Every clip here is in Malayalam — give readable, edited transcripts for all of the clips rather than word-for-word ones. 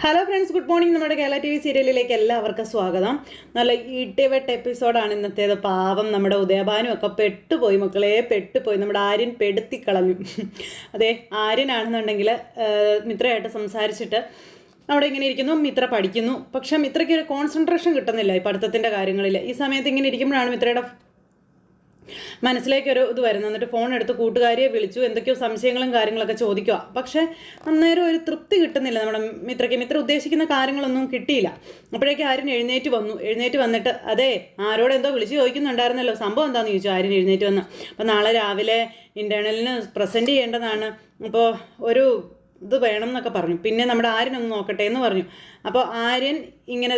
Hello friends, good morning. നമ്മുടെ കേരള ടി വി സീരിയലിലേക്ക് എല്ലാവർക്കും സ്വാഗതം. നല്ല ഇടിവെട്ട് എപ്പിസോഡാണ് ഇന്നത്തേത്. പാവം നമ്മുടെ ഉദയഭാനും ഒക്കെ പെട്ടുപോയി മക്കളെ, പെട്ടുപോയി. നമ്മുടെ ആര്യൻ പെടുത്തിക്കളഞ്ഞു. അതെ, ആര്യനാണെന്നുണ്ടെങ്കിൽ മിത്രയായിട്ട് സംസാരിച്ചിട്ട് അവിടെ ഇങ്ങനെ ഇരിക്കുന്നു. മിത്ര പഠിക്കുന്നു, പക്ഷെ മിത്രയ്ക്ക് ഒരു കോൺസെൻട്രേഷൻ കിട്ടുന്നില്ല ഈ പഠിത്തത്തിൻ്റെ കാര്യങ്ങളിൽ. ഈ സമയത്ത് ഇങ്ങനെ ഇരിക്കുമ്പോഴാണ് മിത്രയുടെ മനസ്സിലേക്കൊരു ഇത് വരുന്നത്. എന്നിട്ട് ഫോൺ എടുത്ത് കൂട്ടുകാരിയെ വിളിച്ചു, എന്തൊക്കെയോ സംശയങ്ങളും കാര്യങ്ങളൊക്കെ ചോദിക്കുക. പക്ഷേ അന്നേരം ഒരു തൃപ്തി കിട്ടുന്നില്ല നമ്മുടെ മിത്രയ്ക്ക്. മിത്ര ഉദ്ദേശിക്കുന്ന കാര്യങ്ങളൊന്നും കിട്ടിയില്ല. അപ്പോഴേക്കും ആര്യൻ എഴുന്നേറ്റ് വന്നിട്ട് അതെ, ആരോട് എന്തോ വിളിച്ച് ചോദിക്കുന്നുണ്ടായിരുന്നല്ലോ, സംഭവം എന്താണെന്ന് ചോദിച്ചു. ആര്യൻ എഴുന്നേറ്റ് വന്ന് അപ്പോൾ നാളെ രാവിലെ ഇൻറ്റേർണലിന് പ്രസൻറ്റ് ചെയ്യേണ്ടതാണ്, അപ്പോൾ ഒരു ഇത് വേണം എന്നൊക്കെ പറഞ്ഞു. പിന്നെ നമ്മുടെ ആര്യനൊന്ന് നോക്കട്ടെ എന്ന് പറഞ്ഞു. അപ്പോൾ ആര്യൻ ഇങ്ങനെ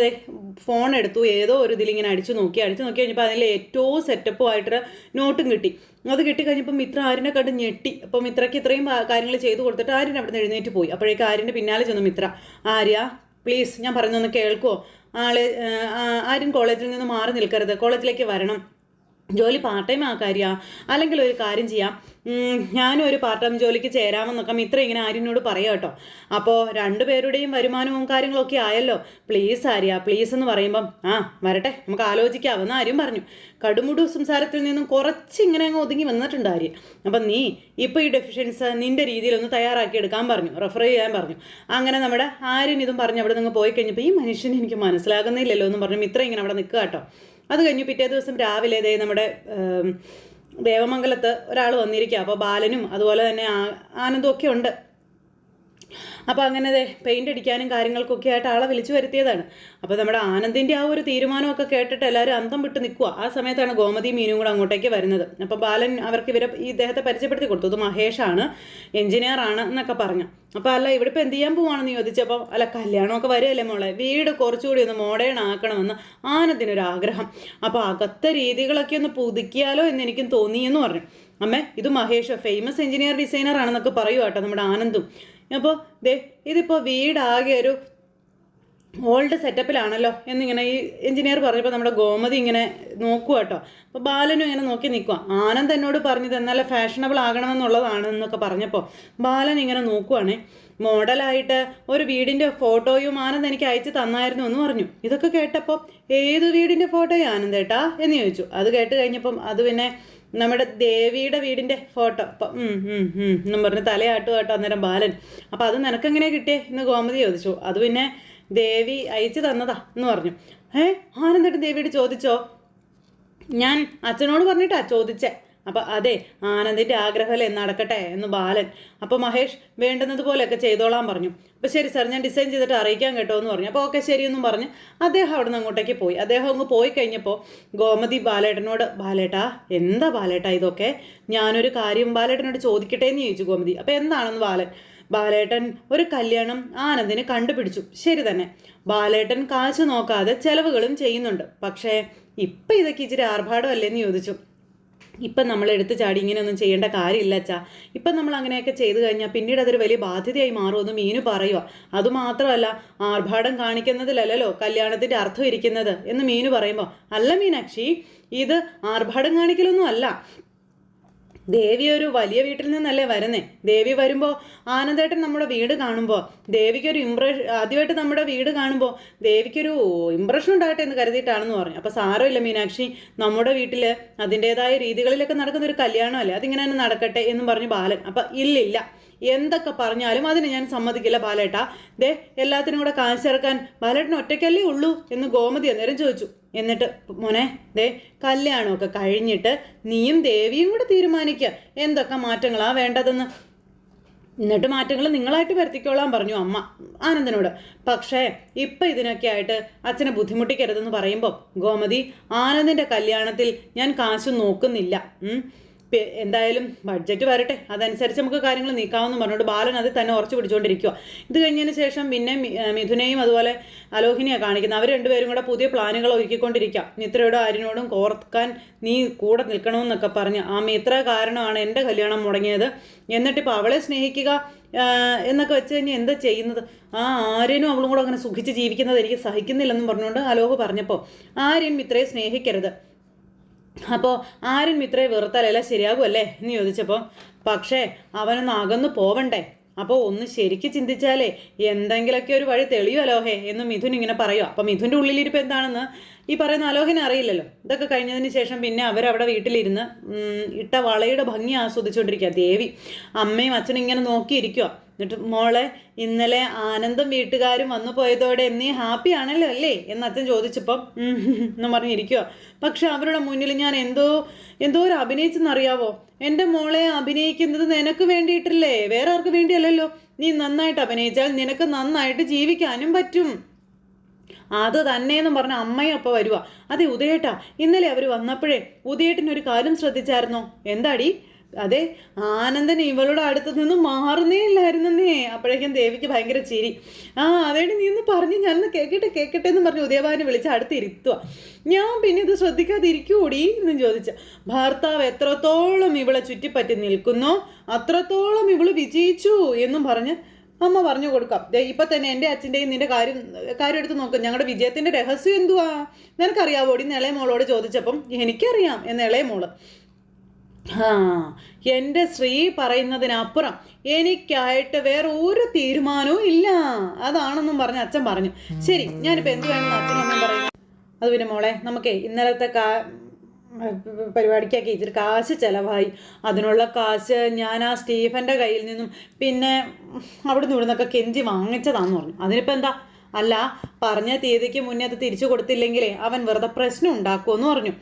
ഫോൺ എടുത്തു, ഏതോ ഒരു ഇതിലിങ്ങനെ അടിച്ചു നോക്കി കഴിഞ്ഞപ്പോൾ അതിൽ ഏറ്റവും സെറ്റപ്പുമായിട്ടൊരു നോട്ടും കിട്ടി. അത് കിട്ടിക്കഴിഞ്ഞപ്പോൾ മിത്ര ആര്യനെ കണ്ട് ഞെട്ടി. അപ്പോൾ മിത്രയ്ക്ക് ഇത്രയും കാര്യങ്ങൾ ചെയ്തു കൊടുത്തിട്ട് ആര്യൻ അവിടെ നിന്ന് എഴുന്നേറ്റ് പോയി. അപ്പോഴേക്കും ആര്യൻ്റെ പിന്നാലെ ചെന്നു മിത്ര. ആര്യ പ്ലീസ്, ഞാൻ പറയുന്നൊന്ന് കേൾക്കുമോ? ആര്യൻ കോളേജിൽ നിന്ന് മാറി നിൽക്കരുത്, കോളേജിലേക്ക് വരണം. ജോലി പാർട്ട് ടൈം ആക്കാരിയാ, അല്ലെങ്കിൽ ഒരു കാര്യം ചെയ്യാം, ഞാനും ഒരു പാർട്ട് ടൈം ജോലിക്ക് ചേരാമെന്നൊക്കെ മിത്ര ഇങ്ങനെ ആര്യനോട് പറയാം കേട്ടോ. അപ്പോൾ രണ്ടുപേരുടെയും വരുമാനവും കാര്യങ്ങളൊക്കെ ആയല്ലോ, പ്ലീസ് ആര്യ പ്ലീസ് എന്ന് പറയുമ്പം വരട്ടെ, നമുക്ക് ആലോചിക്കാമെന്ന് ആര്യം പറഞ്ഞു. കടുമുടു സംസാരത്തിൽ നിന്നും കുറച്ചിങ്ങനെ അങ്ങ് ഒതുങ്ങി വന്നിട്ടുണ്ട് ആര്യൻ. അപ്പം നീ ഇപ്പോൾ ഈ ഡെഫിഷ്യൻസ് നിൻ്റെ രീതിയിലൊന്ന് തയ്യാറാക്കി എടുക്കാൻ പറഞ്ഞു, റെഫർ ചെയ്യാൻ പറഞ്ഞു. അങ്ങനെ നമ്മുടെ ആര്യൻ ഇതും പറഞ്ഞ് അവിടെ നിന്ന് പോയി കഴിഞ്ഞപ്പോൾ ഈ മനുഷ്യനെ എനിക്ക് മനസ്സിലാകുന്നില്ലല്ലോ എന്ന് പറഞ്ഞു മിത്ര ഇങ്ങനെ അവിടെ നിൽക്കുക കേട്ടോ. അത് കഴിഞ്ഞു പിറ്റേ ദിവസം രാവിലെ നമ്മുടെ ദേവമംഗലത്ത് ഒരാൾ വന്നിരിക്കുക. അപ്പോൾ ബാലനും അതുപോലെ തന്നെ ആനന്ദവും ഒക്കെ ഉണ്ട്. അപ്പോൾ അങ്ങനെ പെയിൻ്റ് അടിക്കാനും കാര്യങ്ങൾക്കൊക്കെ ആയിട്ട് ആളെ വിളിച്ചു വരുത്തിയതാണ്. അപ്പോൾ നമ്മുടെ ആനന്ദിൻ്റെ ആ ഒരു തീരുമാനമൊക്കെ കേട്ടിട്ട് എല്ലാവരും അന്തം വിട്ട് നിൽക്കുക. ആ സമയത്താണ് ഗോമതി മീനും കൂടെ അങ്ങോട്ടേക്ക് വരുന്നത്. അപ്പോൾ ബാലൻ അവർക്ക് ഇദ്ദേഹത്തെ പരിചയപ്പെടുത്തി കൊടുത്തു. ഇത് മഹേഷാണ്, എഞ്ചിനീയറാണ് എന്നൊക്കെ പറഞ്ഞു. അപ്പോൾ അല്ല, ഇവിടെ ഇപ്പോൾ എന്ത് ചെയ്യാൻ പോവാണെന്ന് ചോദിച്ചപ്പോൾ അല്ല, കല്യാണമൊക്കെ വരുമല്ലേ മോളെ, വീട് കുറച്ചുകൂടി ഒന്ന് മോഡേൺ ആക്കണമെന്ന് ആനന്ദിനൊരാഗ്രഹം. അപ്പോൾ അകത്തെ രീതികളൊക്കെ ഒന്ന് പുതുക്കിയാലോ എന്ന് എനിക്കും തോന്നിയെന്ന് പറഞ്ഞു. അമ്മേ, ഇത് മഹേഷ് ഫേമസ് എഞ്ചിനീയർ ഡിസൈനർ ആണെന്നൊക്കെ പറയുക കേട്ടോ നമ്മുടെ ആനന്ദും. അപ്പോൾ ഇതിപ്പോൾ വീടാകെ ഒരു ഓൾഡ് സെറ്റപ്പിലാണല്ലോ എന്നിങ്ങനെ ഈ എഞ്ചിനീയർ പറഞ്ഞപ്പോൾ നമ്മുടെ ഗോമതി ഇങ്ങനെ നോക്കുക കേട്ടോ. അപ്പോൾ ബാലനും ഇങ്ങനെ നോക്കി നിൽക്കുക. ആനന്ദ് എന്നോട് പറഞ്ഞത് എന്നാലേ ഫാഷനബിൾ ആകണമെന്നുള്ളതാണ് എന്നൊക്കെ പറഞ്ഞപ്പോൾ ബാലൻ ഇങ്ങനെ നോക്കുവാണേ. മോഡലായിട്ട് ഒരു വീടിൻ്റെ ഫോട്ടോയും ആനന്ദ് എനിക്ക് അയച്ചു തന്നായിരുന്നു എന്ന് പറഞ്ഞു. ഇതൊക്കെ കേട്ടപ്പോൾ ഏത് വീടിൻ്റെ ഫോട്ടോയും ആനന്ദ് ഏട്ടാ എന്ന് ചോദിച്ചു. അത് കേട്ട് കഴിഞ്ഞപ്പം അത് പിന്നെ നമ്മുടെ ദേവിയുടെ വീടിൻ്റെ ഫോട്ടോ എന്നും പറഞ്ഞ് തലയാട്ടു കേട്ടോ അന്നേരം ബാലൻ. അപ്പോൾ അത് നിനക്കെങ്ങനെ കിട്ടിയേ എന്ന് ഗോമതി ചോദിച്ചു. അത് പിന്നെ ദേവി അയച്ചു തന്നതാ എന്ന് പറഞ്ഞു. ആനന്ദേട്ടൻ ദേവിയോട് ചോദിച്ചോ? ഞാൻ അച്ഛനോട് പറഞ്ഞിട്ടാ ചോദിച്ചേ. അപ്പം അതെ, ആനന്ദിൻ്റെ ആഗ്രഹമല്ലേ നടക്കട്ടെ എന്ന് ബാലൻ. അപ്പോൾ മഹേഷ് വേണ്ടുന്നതുപോലെയൊക്കെ ചെയ്തോളാൻ പറഞ്ഞു. അപ്പോൾ ശരി സാർ, ഞാൻ ഡിസൈൻ ചെയ്തിട്ട് അറിയിക്കാൻ കേട്ടോ എന്ന് പറഞ്ഞു. അപ്പോൾ ഓക്കെ ശരിയെന്നും പറഞ്ഞ് അദ്ദേഹം അവിടെ നിന്ന് അങ്ങോട്ടേക്ക് പോയി. അദ്ദേഹം അങ്ങ് പോയി കഴിഞ്ഞപ്പോൾ ഗോമതി ബാലേട്ടനോട്, ബാലേട്ടാ എന്താ ബാലേട്ടാ ഇതൊക്കെ, ഞാനൊരു കാര്യം ബാലേട്ടനോട് ചോദിക്കട്ടെ എന്ന് ചോദിച്ചു ഗോമതി. അപ്പോൾ എന്താണെന്ന് ബാലേട്ടൻ ഒരു കല്യാണം ആനന്ദിന് കണ്ടുപിടിച്ചു. ശരി തന്നെ, ബാലേട്ടൻ കാശ് നോക്കാതെ ചെലവുകളും ചെയ്യുന്നുണ്ട്. പക്ഷേ ഇപ്പം ഇതൊക്കെ ഇച്ചിരി ആർഭാടമല്ലേന്ന് ചോദിച്ചു. ഇപ്പം നമ്മൾ എടുത്ത് ചാടി ഇങ്ങനെയൊന്നും ചെയ്യേണ്ട കാര്യമില്ല അച്ഛാ. ഇപ്പം നമ്മൾ അങ്ങനെയൊക്കെ ചെയ്തു കഴിഞ്ഞാൽ പിന്നീട് അതൊരു വലിയ ബാധ്യതയായി മാറുമെന്ന് മീനു പറയുക. അതുമാത്രമല്ല, ആർഭാടം കാണിക്കുന്നതിലല്ലോ കല്യാണത്തിൻ്റെ അർത്ഥം ഇരിക്കുന്നത് എന്ന് മീനു പറയുമ്പോൾ, അല്ല മീനാക്ഷി, ഇത് ആർഭാടം കാണിക്കലൊന്നും അല്ല. ദേവി ഒരു വലിയ വീട്ടിൽ നിന്നല്ലേ വരുന്നേ. ദേവി വരുമ്പോൾ ആനന്ദേട്ടൻ നമ്മുടെ വീട് കാണുമ്പോൾ ദേവിക്കൊരു ആദ്യമായിട്ട് നമ്മുടെ വീട് കാണുമ്പോൾ ദേവിക്കൊരു ഇമ്പ്രഷൻ ഉണ്ടാകട്ടെ എന്ന് കരുതിയിട്ടാണെന്ന് പറഞ്ഞു. അപ്പോൾ സാരമില്ല മീനാക്ഷി, നമ്മുടെ വീട്ടിൽ അതിൻ്റേതായ രീതികളിലൊക്കെ നടക്കുന്ന ഒരു കല്യാണമല്ലേ, അതിങ്ങനെ തന്നെ നടക്കട്ടെ എന്നും പറഞ്ഞു ബാലൻ. അപ്പം ഇല്ലില്ല, എന്തൊക്കെ പറഞ്ഞാലും അതിന് ഞാൻ സമ്മതിക്കില്ല ബാലേട്ടാ. എല്ലാത്തിനും കൂടെ കാശിറക്കാൻ ബാലേട്ടന് ഒറ്റയ്ക്കല്ലേ ഉള്ളൂ എന്ന് ഗോമതി അന്നേരം ചോദിച്ചു. എന്നിട്ട് മോനെ കല്യാണമൊക്കെ കഴിഞ്ഞിട്ട് നീയും ദേവിയും കൂടെ തീരുമാനിക്കുക എന്തൊക്കെ മാറ്റങ്ങളാ വേണ്ടതെന്ന്. എന്നിട്ട് മാറ്റങ്ങൾ നിങ്ങളായിട്ട് വരുത്തിക്കോളാൻ പറഞ്ഞു അമ്മ ആനന്ദനോട്. പക്ഷേ ഇപ്പം ഇതിനൊക്കെ ആയിട്ട് അച്ഛനെ ബുദ്ധിമുട്ടിക്കരുതെന്ന് പറയുമ്പോൾ ഗോമതി, ആനന്ദിൻ്റെ കല്യാണത്തിൽ ഞാൻ കാശ് നോക്കുന്നില്ല, എന്തായാലും ബഡ്ജറ്റ് വരട്ടെ, അതനുസരിച്ച് നമുക്ക് കാര്യങ്ങൾ നീക്കാമെന്ന് പറഞ്ഞുകൊണ്ട് ബാലൻ അത് തന്നെ ഉറച്ചു പിടിച്ചുകൊണ്ടിരിക്കുക. ഇത് കഴിഞ്ഞതിന് ശേഷം പിന്നെ മിഥുനെയും അതുപോലെ അലോഹിനെയാണ് കാണിക്കുന്നത്. അവർ രണ്ടുപേരും കൂടെ പുതിയ പ്ലാനുകൾ ഒരുക്കിക്കൊണ്ടിരിക്കുക. മിത്രയോടും ആര്യനോടും കോർക്കാൻ നീ കൂടെ നിൽക്കണമെന്നൊക്കെ പറഞ്ഞ് ആ മിത്ര കാരണമാണ് എൻ്റെ കല്യാണം മുടങ്ങിയത്, എന്നിട്ടിപ്പോൾ അവളെ സ്നേഹിക്കുക എന്നൊക്കെ വെച്ച് കഴിഞ്ഞാൽ എന്താ ചെയ്യുന്നത്? ആര്യനും അവളും കൂടെ അങ്ങനെ സുഖിച്ച് ജീവിക്കുന്നത് എനിക്ക് സഹിക്കുന്നില്ലെന്നും പറഞ്ഞുകൊണ്ട് അലോഹ് പറഞ്ഞപ്പോൾ ആര്യൻ മിത്രയെ സ്നേഹിക്കരുത്, അപ്പോൾ ആര്യൻ മിത്രയെ വെറുത്താലല്ല ശരിയാകുമല്ലേ എന്ന് ചോദിച്ചപ്പോൾ, പക്ഷേ അവനൊന്ന് അകന്നു പോവണ്ടേ, അപ്പോൾ ഒന്ന് ശരിക്ക് ചിന്തിച്ചാലേ എന്തെങ്കിലുമൊക്കെ ഒരു വഴി തെളിയുമല്ലോ ഹേ എന്ന് മിഥുൻ ഇങ്ങനെ പറയുക. അപ്പം മിഥുൻ്റെ ഉള്ളിലിരിപ്പ് എന്താണെന്ന് ഈ പറയുന്ന അലോകനെ അറിയില്ലല്ലോ. ഇതൊക്കെ കഴിഞ്ഞതിന് ശേഷം പിന്നെ അവരവിടെ വീട്ടിലിരുന്ന് ഇട്ട വളയുടെ ഭംഗി ആസ്വദിച്ചുകൊണ്ടിരിക്കുക. ദേവി അമ്മയും അച്ഛനും ഇങ്ങനെ നോക്കിയിരിക്കുക. എന്നിട്ട് മോളെ ഇന്നലെ ആനന്ദം വീട്ടുകാരും വന്നു പോയതോടെ നീ ഹാപ്പി ആണല്ലോ അല്ലേ എന്ന് അച്ഛൻ ചോദിച്ചപ്പം എന്ന് പറഞ്ഞിരിക്കുക. പക്ഷെ അവരുടെ മുന്നിൽ ഞാൻ എന്തോ ഒരു അഭിനയിച്ചെന്നറിയാവോ? എൻ്റെ മോളെ അഭിനയിക്കുന്നത് നിനക്ക് വേണ്ടിയിട്ടല്ലേ, വേറെ ആർക്ക് വേണ്ടിയല്ലല്ലോ. നീ നന്നായിട്ട് അഭിനയിച്ചാൽ നിനക്ക് നന്നായിട്ട് ജീവിക്കാനും പറ്റും. അത് തന്നെയെന്നും പറഞ്ഞ അമ്മയും അപ്പോൾ വരുക. അതെ ഉദയേട്ടാ, ഇന്നലെ അവർ വന്നപ്പോഴേ ഉദയേട്ടനൊരു കാര്യം ശ്രദ്ധിച്ചായിരുന്നോ? എന്താടി? അതെ, ആനന്ദൻ ഇവളുടെ അടുത്ത് നിന്ന് മാറുന്നേ ഇല്ലായിരുന്നേ. അപ്പോഴേക്കും ദേവിക്ക് ഭയങ്കര ചിരി. അതേടി നീ ഒന്ന് പറഞ്ഞ് ഞാനൊന്ന് കേൾക്കട്ടെ എന്ന് പറഞ്ഞ് ഉദയഭാനെ വിളിച്ച് അടുത്തിരുത്തുക. ഞാൻ പിന്നെ ഇത് ശ്രദ്ധിക്കാതിരിക്കൂടി എന്നും ചോദിച്ച. ഭർത്താവ് എത്രത്തോളം ഇവളെ ചുറ്റിപ്പറ്റി നിൽക്കുന്നോ അത്രത്തോളം ഇവള് വിജയിച്ചു എന്നും പറഞ്ഞ് അമ്മ പറഞ്ഞു കൊടുക്കാം. ഇപ്പം തന്നെ എൻ്റെ അച്ഛൻ്റെയും നിൻ്റെ കാര്യം എടുത്ത് നോക്കും. ഞങ്ങളുടെ വിജയത്തിൻ്റെ രഹസ്യം എന്തുവാ നിനക്കറിയാവോടി എന്ന് ഇളയ മോളോട് ചോദിച്ചപ്പം എനിക്കറിയാം എന്ന് ഇളയ മോള്. എൻ്റെ ശ്രീ പറയുന്നതിനപ്പുറം എനിക്കായിട്ട് വേറെ ഒരു തീരുമാനവും ഇല്ല, അതാണെന്നും പറഞ്ഞ് അച്ഛൻ പറഞ്ഞു. ശരി, ഞാനിപ്പോൾ എന്ത് വേണമെന്ന് അച്ഛനൊന്നും പറയുന്നു. അത് പിന്നെ മോളെ, നമുക്കേ ഇന്നലത്തെ പരിപാടിക്കൊക്കെ ഇച്ചിരി കാശ് ചിലവായി. അതിനുള്ള കാശ് ഞാൻ ആ സ്റ്റീഫൻ്റെ കയ്യിൽ നിന്നും പിന്നെ അവിടുന്ന് ഇവിടുന്നൊക്കെ കെഞ്ചി വാങ്ങിച്ചതാന്ന് പറഞ്ഞു. അതിനിപ്പോൾ എന്താ? അല്ല, പറഞ്ഞ തീയതിക്ക് മുന്നേ അത് തിരിച്ചു കൊടുത്തില്ലെങ്കിലേ അവൻ വെറുതെ പ്രശ്നം ഉണ്ടാക്കുമെന്ന് പറഞ്ഞു.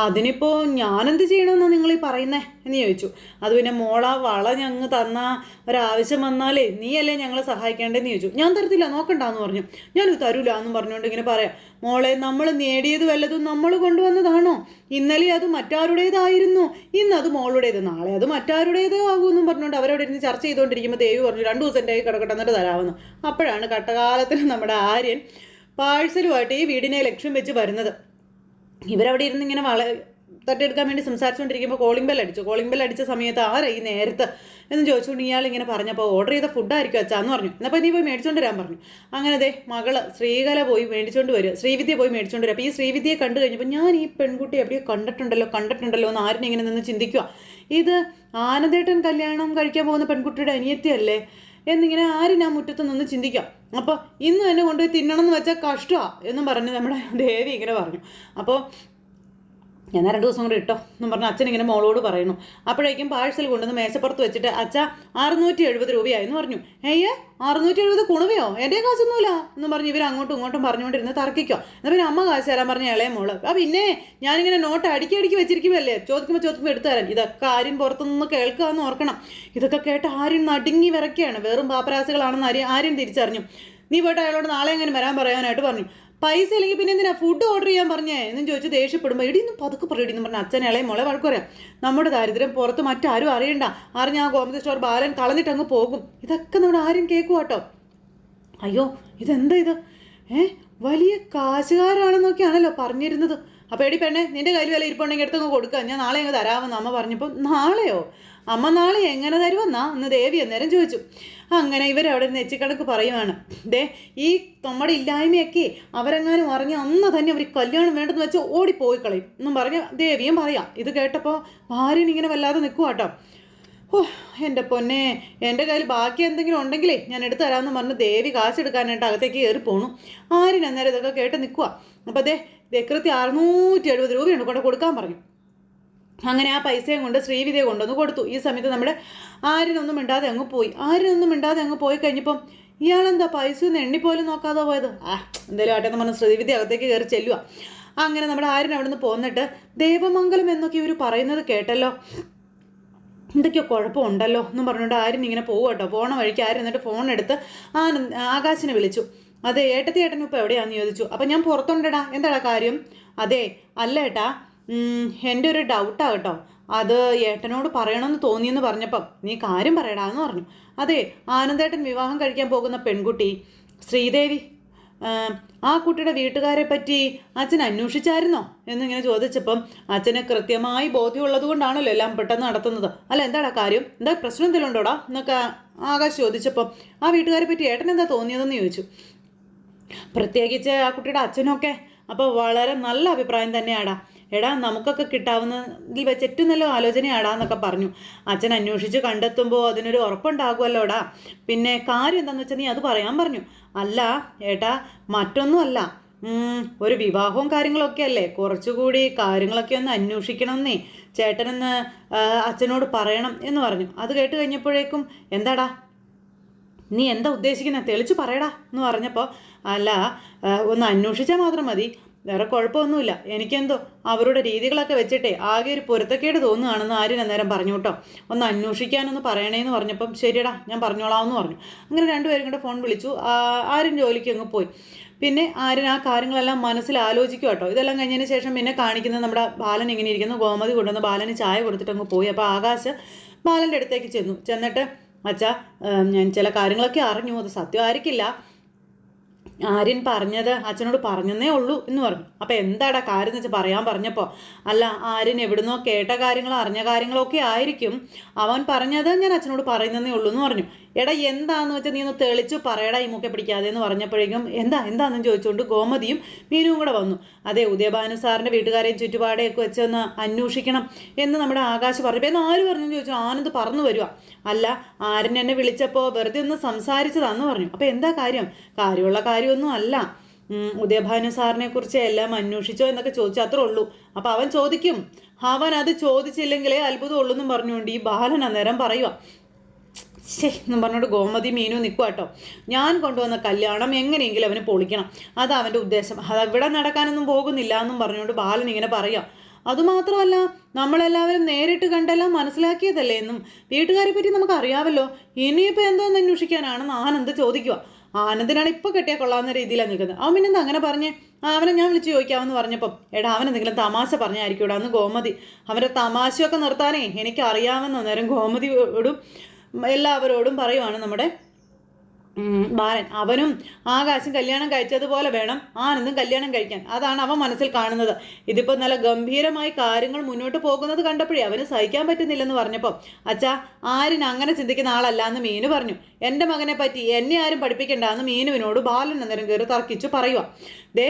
അതിനിപ്പോൾ ഞാനെന്ത് ചെയ്യണമെന്നാണ് നിങ്ങൾ ഈ പറയുന്നേ എന്ന് ചോദിച്ചു. അത് പിന്നെ മോളാ വള ഞങ്ങ് തന്ന ഒരാവശ്യം വന്നാലേ നീയല്ലേ ഞങ്ങളെ സഹായിക്കേണ്ടതെന്ന് ചോദിച്ചു. ഞാൻ തരത്തില്ല, നോക്കണ്ടെന്ന് പറഞ്ഞു. ഞാനിത് തരൂല എന്നും പറഞ്ഞുകൊണ്ട് ഇങ്ങനെ പറയാം. മോളെ, നമ്മൾ നേടിയത് വല്ലതും നമ്മൾ കൊണ്ടുവന്നതാണോ? ഇന്നലെ അത് മറ്റാരുടേതായിരുന്നു, ഇന്നത് മോളുടേത്, നാളെ അത് മറ്റാരുടേതോ ആകുമെന്നും പറഞ്ഞുകൊണ്ട് അവരവിടെ ഇരുന്ന് ചർച്ച ചെയ്തുകൊണ്ടിരിക്കുമ്പോൾ ദേവി പറഞ്ഞു 2 ദിവസം എൻ്റെ കിടക്കട്ടെ എന്നിട്ട് തരാമെന്ന്. അപ്പോഴാണ് കട്ടകാലത്തിന് നമ്മുടെ ആര്യൻ പാഴ്സലുമായിട്ട് ഈ വീടിനെ ലക്ഷ്യം വെച്ച് വരുന്നത്. ഇവരവിടെ ഇരുന്ന് ഇങ്ങനെ തട്ടിയെടുക്കാൻ വേണ്ടി സംസാരിച്ചുകൊണ്ടിരിക്കുമ്പോൾ കോളിംഗ് ബെൽ അടിച്ച സമയത്ത് ആരാ ഈ നേരത്ത് എന്ന് ചോദിച്ചുകൊണ്ട് ഇയാൾ ഇങ്ങനെ പറഞ്ഞപ്പോൾ ഓർഡർ ചെയ്ത ഫുഡായിരിക്കും അച്ഛാന്ന് പറഞ്ഞു. എന്നപ്പോൾ നീ പോയി മേടിച്ചുകൊണ്ട് വരാൻ പറഞ്ഞു. അങ്ങനെ ദേ മകള് ശ്രീവിദ്യ പോയി മേടിച്ചുകൊണ്ട് വരിക. അപ്പോൾ ഈ ശ്രീവിദ്യയെ കണ്ടു കഴിഞ്ഞപ്പോൾ ഞാൻ ഈ പെൺകുട്ടി എവിടെയോ കണ്ടിട്ടുണ്ടല്ലോ എന്ന് ആരും ഇങ്ങനെ നിന്ന് ചിന്തിക്കുക. ഇത് ആനന്ദേട്ടൻ കല്യാണം കഴിക്കാൻ പോകുന്ന പെൺകുട്ടിയുടെ അനിയത്തിയല്ലേ എന്നിങ്ങനെ ആരും ഞാൻ മുറ്റത്ത് നിന്ന് ചിന്തിക്കാം. അപ്പോൾ ഇന്ന് തന്നെ കൊണ്ടുപോയി തിന്നണം എന്ന് വെച്ചാൽ കഷ്ടമാണ് എന്നും പറഞ്ഞ് നമ്മുടെ ദേവി ഇങ്ങനെ പറഞ്ഞു. അപ്പോൾ ഞാൻ 2 ദിവസം കൂടെ ഇട്ടോ എന്നും പറഞ്ഞ് അച്ഛൻ ഇങ്ങനെ മോളോട് പറയുന്നു. അപ്പോഴേക്കും പാഴ്സൽ കൊണ്ടുവന്ന് മേശപ്പുറത്ത് വെച്ചിട്ട് അച്ഛാ 670 രൂപയായെന്ന് പറഞ്ഞു. 670 കുണവയോ? എൻ്റെ കാശൊന്നുമില്ല എന്നും പറഞ്ഞ് ഇവർ അങ്ങോട്ടും ഇങ്ങോട്ടും പറഞ്ഞുകൊണ്ടിരുന്ന് തർക്കിക്കോ. എന്നാൽ പിന്നെ അമ്മ കാശ് തരാൻ പറഞ്ഞ ഇളയ മോള്. പിന്നെ ഞാനിങ്ങനെ നോട്ട് അടുക്കി വെച്ചിരിക്കുമല്ലേ, ചോദിക്കുമ്പോൾ എടുത്തു തരാൻ. ഇതൊക്കെ ആരും പുറത്തുനിന്ന് കേൾക്കാമെന്ന് ഓർക്കണം. ഇതൊക്കെ കേട്ട് ആരും നടുങ്ങി വിറയ്ക്കുകയാണ്. വെറും പാപ്പരാസികളാണെന്ന് ആരും തിരിച്ചറിഞ്ഞു. നീ പോയിട്ട് അയാളോട് നാളെ എങ്ങനെ വരാൻ പറയാനായിട്ട് പറഞ്ഞു. പൈസ ഇല്ലെങ്കിൽ പിന്നെ എന്തിനാ ഫുഡ് ഓർഡർ ചെയ്യാൻ പറഞ്ഞേ എന്നും ചോദിച്ച് ദേഷ്യപ്പെടുമ്പോൾ ഇടിന്ന് പതുക്കെ പറയടിന്ന് പറഞ്ഞ അച്ഛൻ ഇളയ മോളെ വഴക്ക് പറയാം. നമ്മുടെ ദാരിദ്ര്യം പുറത്ത് മറ്റാരും അറിയണ്ട, അറിഞ്ഞ ആ ഗോമതി സ്റ്റോർ ബാലൻ കളഞ്ഞിട്ട് അങ്ങ് പോകും. ഇതൊക്കെ നമ്മുടെ ആരും കേൾക്കും കേട്ടോ. അയ്യോ ഇതെന്താ ഇത്? വലിയ കാശുകാരാണെന്നൊക്കെയാണല്ലോ പറഞ്ഞിരുന്നത്. അപ്പോൾ എടി പെണ്ണെ, നിന്റെ കയ്യിൽ വില ഇരിപ്പുണ്ടെങ്കിൽ എടുത്തങ്ങ് കൊടുക്കുക, ഞാൻ നാളെ അങ്ങ് തരാമെന്ന് അമ്മ പറഞ്ഞപ്പോൾ നാളെയോ? അമ്മ നാളെ എങ്ങനെ തരുമെന്നാ എന്ന് ദേവി അന്നേരം ചോദിച്ചു. അങ്ങനെ ഇവരവിടെ നെച്ചിക്കണക്ക് പറയുവാണ്. ഈ നമ്മുടെ ഇല്ലായ്മയൊക്കെ അവരെങ്ങാനും അറിഞ്ഞ് അന്ന് തന്നെ അവർ കല്യാണം വേണ്ടെന്ന് വെച്ച് ഓടിപ്പോയി കളയും എന്നും പറഞ്ഞ് ദേവിയും പറയാം. ഇത് കേട്ടപ്പോൾ ഭാര്യൻ ഇങ്ങനെ വല്ലാതെ നിൽക്കുക കേട്ടോ. എൻ്റെ പൊന്നെ, എൻ്റെ കയ്യിൽ ബാക്കി എന്തെങ്കിലും ഉണ്ടെങ്കിലേ ഞാൻ എടുത്തു തരാമെന്ന് പറഞ്ഞ് ദേവി കാശെടുക്കാനായിട്ട് അകത്തേക്ക് കയറി പോണു. ആരും അന്നേരം ഇതൊക്കെ കേട്ട് നിൽക്കുക. അപ്പോൾ കൃത്യം 670 രൂപയാണ് കൊണ്ട് കൊടുക്കാൻ പറഞ്ഞു. അങ്ങനെ ആ പൈസയും കൊണ്ട് ശ്രീവിദ്യയെ കൊണ്ടുവന്ന് കൊടുത്തു. ഈ സമയത്ത് നമ്മുടെ ആര്യനൊന്നും മിണ്ടാതെ അങ്ങ് പോയി കഴിഞ്ഞപ്പം ഇയാളെന്താ പൈസ ഒന്നും എണ്ണിപ്പോലും നോക്കാതെ പോയത്? എന്തായാലും ആട്ടെന്ന് പറഞ്ഞ് ശ്രീവിദ്യ അകത്തേക്ക് കയറി ചെല്ലുക. അങ്ങനെ നമ്മുടെ ആര്യൻ അവിടെ നിന്ന് പോന്നിട്ട് ദേവമംഗലം എന്നൊക്കെ ഇവർ പറയുന്നത് കേട്ടല്ലോ, എന്തൊക്കെയോ കുഴപ്പമുണ്ടല്ലോ എന്നും പറഞ്ഞുകൊണ്ട് ആര്യൻ ഇങ്ങനെ പോകും കേട്ടോ. പോണ വഴിക്ക് ആര്യൻ എന്നിട്ട് ഫോൺ എടുത്ത് ആകാശിനെ വിളിച്ചു. അതെ ഏട്ടനും ഇപ്പോൾ എവിടെയാണെന്ന് ചോദിച്ചു. അപ്പം ഞാൻ പുറത്തുണ്ടടാ, എന്താടാ കാര്യം? അതെ അല്ല ഏട്ടാ, എൻ്റെ ഒരു ഡൗട്ടാണ് കേട്ടോ, അത് ഏട്ടനോട് പറയണമെന്ന് തോന്നിയെന്ന് പറഞ്ഞപ്പം നീ കാര്യം പറയടാന്ന് പറഞ്ഞു. അതെ, ആനന്ദേട്ടൻ വിവാഹം കഴിക്കാൻ പോകുന്ന പെൺകുട്ടി ശ്രീദേവി, ആ കുട്ടിയുടെ വീട്ടുകാരെ പറ്റി അച്ഛൻ അന്വേഷിച്ചായിരുന്നോ എന്നിങ്ങനെ ചോദിച്ചപ്പം അച്ഛന് കൃത്യമായി ബോധ്യമുള്ളത് കൊണ്ടാണല്ലോ എല്ലാം പെട്ടെന്ന് നടത്തുന്നത്. അല്ല എന്താടാ കാര്യം, എന്താ പ്രശ്നം എന്തെങ്കിലും ഉണ്ടോടാ എന്നൊക്കെ ആകാശ് ചോദിച്ചപ്പം ആ വീട്ടുകാരെ പറ്റി ഏട്ടൻ എന്താ തോന്നിയതെന്ന് ചോദിച്ചു. പ്രത്യേകിച്ച് ആ കുട്ടിയുടെ അച്ഛനൊക്കെ അപ്പോൾ വളരെ നല്ല അഭിപ്രായം തന്നെയാടാ. എടാ നമുക്കൊക്കെ കിട്ടാവുന്നതിൽ വെച്ച് ഏറ്റവും നല്ല ആലോചനയാടാ എന്നൊക്കെ പറഞ്ഞു. അച്ഛൻ അന്വേഷിച്ച് കണ്ടെത്തുമ്പോൾ അതിനൊരു ഉറപ്പുണ്ടാകുമല്ലോടാ. പിന്നെ കാര്യം എന്താണെന്ന് വെച്ചാൽ നീ അത് പറയാൻ പറഞ്ഞു. അല്ല ഏട്ടാ, മറ്റൊന്നുമല്ല, ഒരു വിവാഹവും കാര്യങ്ങളൊക്കെ അല്ലേ, കുറച്ചുകൂടി കാര്യങ്ങളൊക്കെ ഒന്ന് അന്വേഷിക്കണം എന്നേ ചേട്ടനെന്ന് അച്ഛനോട് പറയണം എന്ന് പറഞ്ഞു. അത് കേട്ട് കഴിഞ്ഞപ്പോഴേക്കും എന്താടാ നീ എന്താ ഉദ്ദേശിക്കുന്നത്, തെളിച്ച് പറയടാ എന്ന് പറഞ്ഞപ്പോൾ അല്ല ഒന്ന് അന്വേഷിച്ചാൽ മാത്രം മതി, വേറെ കുഴപ്പമൊന്നുമില്ല, എനിക്കെന്തോ അവരുടെ രീതികളൊക്കെ വെച്ചിട്ടേ ആകെ ഒരു പൊരുത്തക്കേട് തോന്നുകയാണെന്ന് ആര്യൻ അന്നേരം പറഞ്ഞു കേട്ടോ. ഒന്ന് അന്വേഷിക്കാനൊന്ന് പറയണേന്ന് പറഞ്ഞപ്പം ശരിയടാ ഞാൻ പറഞ്ഞോളാം എന്ന് പറഞ്ഞു. അങ്ങനെ രണ്ടുപേരും കൂടെ ഫോൺ വിളിച്ചു. ആര്യൻ ജോലിക്ക് അങ്ങ് പോയി. പിന്നെ ആര്യൻ ആ കാര്യങ്ങളെല്ലാം മനസ്സിൽ ആലോചിക്കും കേട്ടോ. ഇതെല്ലാം കഴിഞ്ഞതിന് ശേഷം പിന്നെ കാണിക്കുന്നത് നമ്മുടെ ബാലൻ ഇങ്ങനെ ഇരിക്കുന്നു. ഗോമതി കൊണ്ടുവന്ന് ബാലന് ചായ കൊടുത്തിട്ട് അങ്ങ് പോയി. അപ്പോൾ ആകാശ് ബാലൻ്റെ അടുത്തേക്ക് ചെന്നിട്ട് അച്ഛാ ഞാൻ ചില കാര്യങ്ങളൊക്കെ അറിഞ്ഞു, അത് സത്യമായിരിക്കില്ല, ആര്യൻ പറഞ്ഞത് അച്ഛനോട് പറഞ്ഞതേ ഉള്ളൂ എന്ന് പറഞ്ഞു. അപ്പം എന്താടാ കാര്യം എന്ന് വെച്ചാൽ പറയാൻ പറഞ്ഞപ്പോൾ അല്ല ആര്യൻ എവിടുന്നോ കേട്ട കാര്യങ്ങളോ അറിഞ്ഞ കാര്യങ്ങളൊക്കെ ആയിരിക്കും, അവൻ പറഞ്ഞത് ഞാൻ അച്ഛനോട് പറയുന്നതേ ഉള്ളൂ എന്ന് പറഞ്ഞു. എടാ എന്താന്ന് വെച്ചാൽ നീ ഒന്ന് തെളിച്ചു പറയടാ ഈ മുഖെ പിടിക്കാതെ എന്ന് പറഞ്ഞപ്പോഴേക്കും എന്താണെന്ന് ചോദിച്ചുകൊണ്ട് ഗോമതിയും മീനുവും കൂടെ വന്നു. അതെ ഉദയഭാനു സാറിൻ്റെ വീട്ടുകാരെയും ചുറ്റുപാടെയൊക്കെ വെച്ച് ഒന്ന് അന്വേഷിക്കണം എന്ന് നമ്മുടെ ആകാശ് പറഞ്ഞു. എന്ന് ആര് പറഞ്ഞു ചോദിച്ചു. ആനന്ദ് പറഞ്ഞു വരുക. അല്ല ആര്യൻ എന്നെ വിളിച്ചപ്പോൾ വെറുതെ ഒന്ന് സംസാരിച്ചതാന്ന് പറഞ്ഞു. അപ്പം എന്താ കാര്യമുള്ള കാര്യമൊന്നും അല്ല, ഉദയഭാനു സാറിനെ കുറിച്ച് എല്ലാം അന്വേഷിച്ചോ എന്നൊക്കെ ചോദിച്ചു, അത്രേ ഉള്ളൂ. അപ്പം അവൻ ചോദിക്കും, അവൻ അത് ചോദിച്ചില്ലെങ്കിലേ അത്ഭുതം ഉള്ളൂ എന്നും പറഞ്ഞുകൊണ്ട് ഈ ബാലൻ അന്നേരം പറയുക. എന്നും പറഞ്ഞോണ്ട് ഗോമതി മീനു നിൽക്കുക കേട്ടോ. ഞാൻ കൊണ്ടുവന്ന കല്യാണം എങ്ങനെയെങ്കിലും അവന് പൊളിക്കണം, അത് അവൻ്റെ ഉദ്ദേശം, അത് ഇവിടെ നടക്കാനൊന്നും പോകുന്നില്ല എന്നും പറഞ്ഞുകൊണ്ട് ബാലൻ ഇങ്ങനെ പറയാം. അതുമാത്രമല്ല നമ്മളെല്ലാവരും നേരിട്ട് കണ്ടെല്ലാം മനസ്സിലാക്കിയതല്ലേ എന്നും വീട്ടുകാരെ പറ്റി നമുക്ക് അറിയാമല്ലോ, ഇനിയിപ്പോൾ എന്തോന്ന് അന്വേഷിക്കാനാണെന്ന് ആനന്ദ് ചോദിക്കുക. ആനന്ദിനാണ് ഇപ്പോൾ കെട്ടിയാൽ കൊള്ളാവുന്ന രീതിയിലാണ് നിൽക്കുന്നത്. അവൻ പിന്നെന്താ അങ്ങനെ പറഞ്ഞേ, അവനെ ഞാൻ വിളിച്ച് ചോദിക്കാമെന്ന് പറഞ്ഞപ്പം എടാ അവനെന്തെങ്കിലും തമാശ പറഞ്ഞായിരിക്കും ഇവിടെ അന്ന് ഗോമതി, അവൻ്റെ തമാശയൊക്കെ നിർത്താനേ എനിക്ക് അറിയാമെന്ന് അന്നേരം ഗോമതിയോടും എല്ലാവരോടും പറയുവാണ് നമ്മുടെ ബാലൻ. അവനും ആകാശം കല്യാണം കഴിച്ചതുപോലെ വേണം ആനന്ദും കല്യാണം കഴിക്കാൻ, അതാണ് അവൻ മനസ്സിൽ കാണുന്നത്. ഇതിപ്പോൾ നല്ല ഗംഭീരമായി കാര്യങ്ങൾ മുന്നോട്ട് പോകുന്നത് കണ്ടപ്പോഴേ അവന് സഹിക്കാൻ പറ്റുന്നില്ലെന്ന് പറഞ്ഞപ്പോൾ അച്ഛാ ആര്യൻ അങ്ങനെ ചിന്തിക്കുന്ന ആളല്ല എന്ന് മീനു പറഞ്ഞു. എൻ്റെ മകനെ പറ്റി എന്നെ ആരും പഠിപ്പിക്കണ്ട എന്ന് മീനുവിനോട് ബാലൻ അന്നേരം കയറി തർക്കിച്ചു പറയുക. ദേ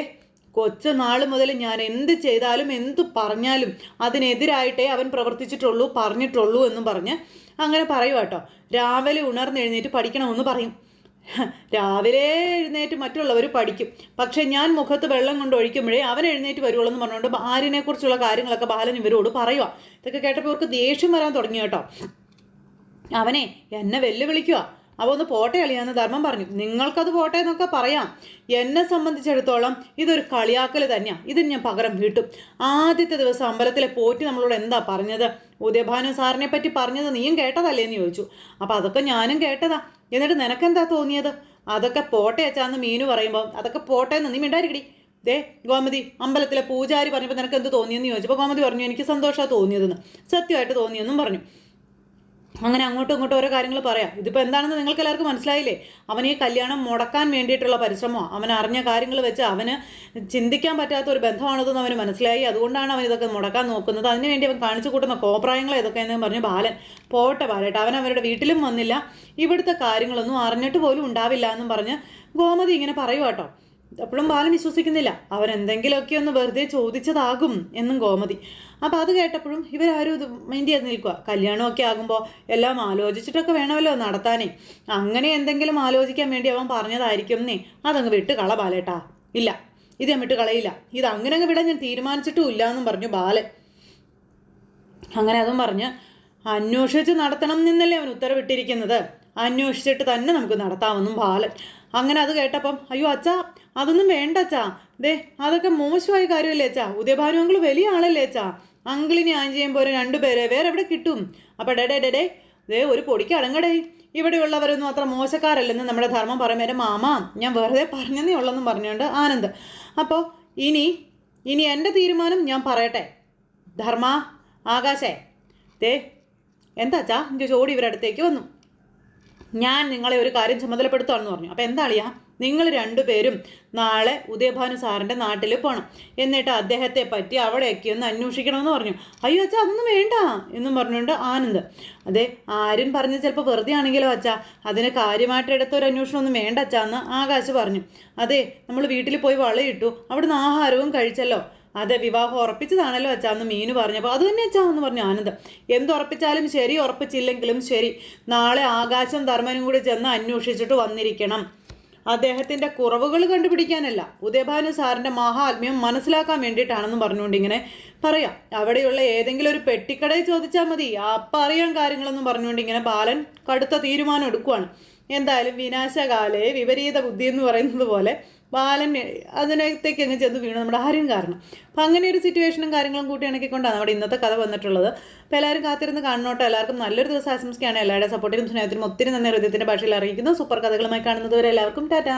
കൊച്ചു നാൾ മുതൽ ഞാൻ എന്ത് ചെയ്താലും എന്തു പറഞ്ഞാലും അതിനെതിരായിട്ടേ അവൻ പ്രവർത്തിച്ചിട്ടുള്ളൂ പറഞ്ഞിട്ടുള്ളൂ എന്നും പറഞ്ഞ് അങ്ങനെ പറയുക കേട്ടോ. രാവിലെ ഉണർന്നെഴുന്നേറ്റ് പഠിക്കണമെന്ന് പറയും. രാവിലെ എഴുന്നേറ്റ് മറ്റുള്ളവർ പഠിക്കും, പക്ഷെ ഞാൻ മുഖത്ത് വെള്ളം കൊണ്ട് ഒഴിക്കുമ്പോഴേ അവൻ എഴുന്നേറ്റ് വരുവുള്ളൂ എന്ന് പറഞ്ഞുകൊണ്ട് ആര്യനെ കുറിച്ചുള്ള കാര്യങ്ങളൊക്കെ ബാലൻ ഇവരോട് പറയുക. ഇതൊക്കെ കേട്ടപ്പോൾ ഇവർക്ക് ദേഷ്യം വരാൻ തുടങ്ങി കേട്ടോ. അവനെ എന്നെ വെല്ലുവിളിക്കുക. അപ്പോൾ ഒന്ന് പോട്ടെ കളിയാന്ന് ധർമ്മം പറഞ്ഞു. നിങ്ങൾക്കത് പോട്ടെ എന്നൊക്കെ പറയാം, എന്നെ സംബന്ധിച്ചിടത്തോളം ഇതൊരു കളിയാക്കൽ തന്നെയാണ്, ഇതിന് ഞാൻ പകരം വീട്ടും. ആദ്യത്തെ ദിവസം അമ്പലത്തിലെ പോറ്റി നമ്മളോട് എന്താ പറഞ്ഞത്, ഉദയഭാനു സാറിനെ പറ്റി പറഞ്ഞത് നീയും കേട്ടതല്ലേ എന്ന് ചോദിച്ചു. അപ്പോൾ അതൊക്കെ ഞാനും കേട്ടതാ, എന്നിട്ട് നിനക്കെന്താ തോന്നിയത്, അതൊക്കെ പോട്ടെ അച്ചാന്ന് മീനു പറയുമ്പോൾ അതൊക്കെ പോട്ടെ എന്ന് നീ മിണ്ടായിരിക്കടി. ദേ ഗോമതി അമ്പലത്തിലെ പൂജാരി പറഞ്ഞപ്പോൾ നിനക്ക് എന്ത് തോന്നിയെന്ന് ചോദിച്ചപ്പോൾ ഗോമതി പറഞ്ഞു എനിക്ക് സന്തോഷമാണ് തോന്നിയതെന്ന്, സത്യമായിട്ട് തോന്നിയെന്നും പറഞ്ഞു. അങ്ങനെ അങ്ങോട്ടും ഇങ്ങോട്ടും ഓരോ കാര്യങ്ങൾ പറയാം. ഇതിപ്പോൾ എന്താണെന്ന് നിങ്ങൾക്ക് എല്ലാവർക്കും മനസ്സിലായില്ലേ. അവൻ ഈ കല്യാണം മുടക്കാൻ വേണ്ടിയിട്ടുള്ള പരിശ്രമമാണ്, അവൻ അറിഞ്ഞ കാര്യങ്ങൾ വെച്ച് അവന് ചിന്തിക്കാൻ പറ്റാത്ത ഒരു ബന്ധമാണതെന്ന് അവന് മനസ്സിലായി. അതുകൊണ്ടാണ് അവൻ ഇതൊക്കെ മുടക്കാൻ നോക്കുന്നത്. അതിനുവേണ്ടി അവൻ കാണിച്ചു കൂട്ടുന്ന കോപ്രായങ്ങൾ ഇതൊക്കെയെന്ന് പറഞ്ഞ് ബാലൻ പോട്ടെ ബാലേട്ട, അവൻ അവരുടെ വീട്ടിലും വന്നില്ല, ഇവിടുത്തെ കാര്യങ്ങളൊന്നും അറിഞ്ഞിട്ട് പോലും ഉണ്ടാവില്ല എന്നും പറഞ്ഞ് ഗോമതി ഇങ്ങനെ പറയുക കേട്ടോ. അപ്പോഴും ബാലൻ വിശ്വസിക്കുന്നില്ല, അവൻ എന്തെങ്കിലുമൊക്കെ ഒന്ന് വെറുതെ ചോദിച്ചതാകും എന്നും ഗോമതി. അപ്പോൾ അത് കേട്ടപ്പോഴും ഇവരാരും ഇത് മൈൻഡ് ചെയ്ത് നിൽക്കുക. കല്യാണമൊക്കെ ആകുമ്പോൾ എല്ലാം ആലോചിച്ചിട്ടൊക്കെ വേണമല്ലോ നടത്താനേ, അങ്ങനെ എന്തെങ്കിലും ആലോചിക്കാൻ വേണ്ടി അവൻ പറഞ്ഞതായിരിക്കും എന്നേ, അതങ്ങ് വിട്ട് കള ബാലേട്ടാ. ഇല്ല ഇത് ഞാൻ വിട്ട് കളയില്ല, ഇത് അങ്ങനെ അങ്ങ് വിടാൻ ഞാൻ തീരുമാനിച്ചിട്ടും ഇല്ല എന്നും പറഞ്ഞു ബാലൻ. അങ്ങനെ അതും പറഞ്ഞ് അന്വേഷിച്ച് നടത്തണം എന്നല്ലേ അവൻ ഉത്തരവിട്ടിരിക്കുന്നത്, അന്വേഷിച്ചിട്ട് തന്നെ നമുക്ക് നടത്താമെന്നും ബാലൻ. അങ്ങനെ അത് കേട്ടപ്പം അയ്യോ അച്ഛാ അതൊന്നും വേണ്ട അച്ഛാ, ദേ അതൊക്കെ മോശമായ കാര്യമല്ലേ അച്ഛാ, ഉദയഭാനു അങ്കിൾ വലിയ ആളല്ലേ അച്ഛാ, അങ്കിളിനെ ആൻ ചെയ്യുമ്പോൾ ഒരു രണ്ടുപേരെ വേറെ എവിടെ കിട്ടും. അപ്പം ഡേ ദേ ഒരു പൊടിക്ക് അടങ്ങടേ, ഇവിടെയുള്ളവരൊന്നും അത്ര മോശക്കാരല്ലെന്ന് നമ്മുടെ ധർമ്മം പറയുമ്പോൾ മാമാ ഞാൻ വെറുതെ പറഞ്ഞതേ ഉള്ളെന്നും പറഞ്ഞുകൊണ്ട് ആനന്ദ്. അപ്പോൾ ഇനി എൻ്റെ തീരുമാനം ഞാൻ പറയട്ടെ, ധർമ്മ ആകാശേ ദേ എന്താ ചോടി ഇവരുടെ അടുത്തേക്ക് വന്നു, ഞാൻ നിങ്ങളെ ഒരു കാര്യം ചുമതലപ്പെടുത്തുകയാണെന്ന് പറഞ്ഞു. അപ്പോൾ എന്താ അളിയാ നിങ്ങൾ രണ്ടുപേരും നാളെ ഉദയഭാനു സാറിൻ്റെ നാട്ടിൽ പോകണം. എന്നിട്ട് അദ്ദേഹത്തെ പറ്റി അവിടെയൊക്കെ ഒന്ന് അന്വേഷിക്കണമെന്ന് പറഞ്ഞു. അയ്യോ അച്ഛാ അതൊന്നും വേണ്ട എന്നും പറഞ്ഞുകൊണ്ട് ആനന്ദ്. അതെ, ആരും പറഞ്ഞ് ചിലപ്പോൾ വെറുതെ ആണെങ്കിലോ അച്ഛാ, അതിന് കാര്യമായിട്ട് എടുത്തൊരു അന്വേഷണം ഒന്നും വേണ്ട അച്ഛാ എന്ന് ആകാശ് പറഞ്ഞു. അതെ, നമ്മൾ വീട്ടിൽ പോയി വളയിട്ടു, അവിടുന്ന് ആഹാരവും കഴിച്ചല്ലോ. അതെ, വിവാഹം ഉറപ്പിച്ചതാണല്ലോ അച്ഛാ എന്ന് മീനു പറഞ്ഞപ്പോൾ അത് തന്നെ അച്ഛാ എന്ന് പറഞ്ഞു ആനന്ദ്. എന്തുറപ്പിച്ചാലും ശരി, ഉറപ്പിച്ചില്ലെങ്കിലും ശരി, നാളെ ആകാശം ധർമ്മനും കൂടി ചെന്ന് അന്വേഷിച്ചിട്ട് വന്നിരിക്കണം. അദ്ദേഹത്തിൻ്റെ കുറവുകൾ കണ്ടുപിടിക്കാനല്ല, ഉദയഭാനു സാറിൻ്റെ മഹാത്മ്യം മനസ്സിലാക്കാൻ വേണ്ടിയിട്ടാണെന്ന് പറഞ്ഞുകൊണ്ട് ഇങ്ങനെ പറയാം. അവിടെയുള്ള ഏതെങ്കിലും ഒരു പെട്ടിക്കടയിൽ ചോദിച്ചാൽ മതി, അപ്പം അറിയാൻ കാര്യങ്ങളെന്നും പറഞ്ഞുകൊണ്ട് ഇങ്ങനെ ബാലൻ കടുത്ത തീരുമാനം എടുക്കുവാണ്. എന്തായാലും വിനാശകാലേ വിപരീത ബുദ്ധി എന്ന് പറയുന്നത് പോലെ ബാലൻ അതിനകത്തേക്ക് അങ്ങ് ചെന്ന് വീണു നമ്മുടെ ആര്യൻ കാരണം. അപ്പം അങ്ങനെ ഒരു സിറ്റുവേഷനും കാര്യങ്ങളും കൂട്ടി ഇണക്കിക്കൊണ്ടാണ് നമ്മുടെ ഇന്നത്തെ കഥ വന്നിട്ടുള്ളത്. അപ്പോൾ എല്ലാവരും കാത്തിരുന്ന് കാണണോട്ടോ. എല്ലാവർക്കും നല്ലൊരു ദിവസം ആശംസിക്കുകയാണ്. എല്ലാവരുടെ സപ്പോർട്ടിനും സ്നേഹത്തിനും ഒത്തിരി നന്ദി ഹൃദയത്തിൻ്റെ ഭാഷയിൽ അറിയിക്കുന്നു. സൂപ്പർ കഥകളുമായി കാണുന്നത് വരെ എല്ലാവർക്കും ടാറ്റാ.